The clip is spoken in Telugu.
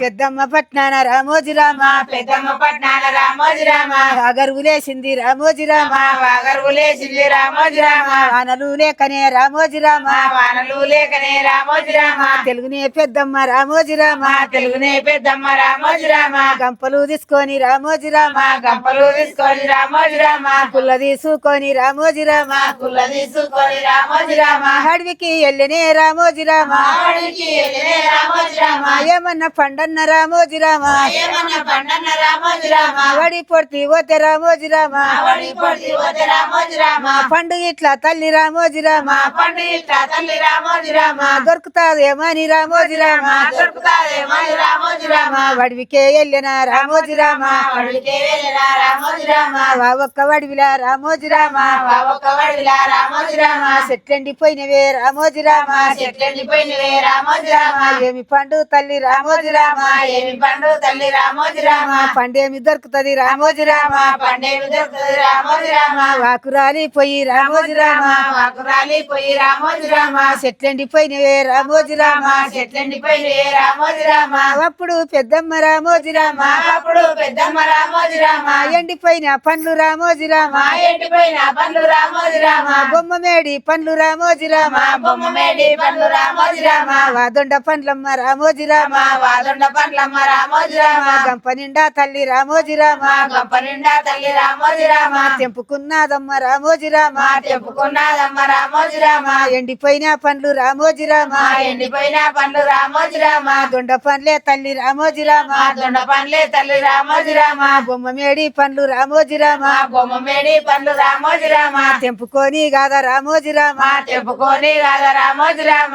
పెద్దమ్మ పట్నాన రామోజీ రామ పెద్దమ్మ పట్నాల రామోజీ రామ అగరువులేసింది రామోజీ రామ వాగరువులేసింది రామోజీ రామ వానలు లేకనే రామోజీ రామ వానలు లేకనే రామోజీ రామ తెలుగునే పెద్దమ్మ రామోజీ రామ తెలుగునే పెద్దమ్మ రామోజీ రామ గంపలు తీసుకొని రామోజీ రామ గంపలు తీసుకొని రామోజీ రామ పుల్ల తీసుకొని రామోజీ రామ కుల్ల తీసుకొని రామోజీ రామ అడవికి వెళ్ళనే రామోజీ రామ ఆడికి వెళ్ళినే రామోజీ రామ ఏమన్నా పండన్న రామోజీ రామ ఏమన్నా పండన్న రామోజీ రామ వడి పొడితి పోతే రామోజీ రామ ఆవడి పొడిచి పోతే రామోజీ రామ పండు ఇట్లా తల్లి రామోజీ రామ పండు ఇట్లా తల్లి రామోజీ రామ దొరుకుతాదేమని రామోజీ రామ దొరుకుతాదేమని రామోజీ రామ వడివికే వెళ్ళిన రామోజీ రామ అడిగితే వెళ్ళిన రామోజీ రామ ఒక్క వడివిలా రామోజీ రామ ఒక వడిలా రామోజీ రామ చెట్లెండిపోయినవే రామోజీ రామ చెట్లెండిపోయినవే రామోజీ రామ ఏమి పండు తల్లి రామోజీ రామ ఏమి పండు తల్లి రామోజీ రామ పండేమి దొరుకుతది రామోజీ రామ పండేమి దొరుకుతుంది రామోజీ రామ వాకురాలి పోయి రామోజీ రామ వాకురాలి పోయి రామోజీ రామ చెట్లెండిపోయినవే రామోజీ రామ చెట్లెండిపోయినవే రామోజీ రామ అప్పుడు పెద్దమ్మ రామోజీ రామ అప్పుడు పెద్దమ్మ రామోజీ రామ ఎండిపోయిన పండ్లు రామోజీ రామ ఎండిపోయిన పండ్లు రామోజీ రామ బొమ్మ మేడి పండ్లు రామోజీ రామ బొమ్మ మేడి పండ్లు రామోజీ రామ వాదొండ పండ్లమ్మ రామోజీ రామ వాదొండ పండ్లమ్మ రామోజీ రామ గంప నిండా తల్లి రామోజీ రామ గొప్ప నిండా తల్లి రామోజీ రామ తెంపుకున్నదమ్మ రామోజీ రామ చెప్పుకున్నదమ్మ రామోజీ రామ ఎండిపోయిన పండ్లు రామోజీ రామ ఎండిపోయిన పండ్లు రామోజీ రామ దొండ పండ్లే తల్లి రామోజీ రామ దొండ పండ్లే తల్లి రామోజీ రామ బొమ్మ మేడి పండ్లు రామోజీ రామ బొమ్మ మేడి పండ్లు రామోజీ రామ తెంపుకొని గాదా రామోజీ రామ చెప్పుకొని రాధ రామోజీ రామ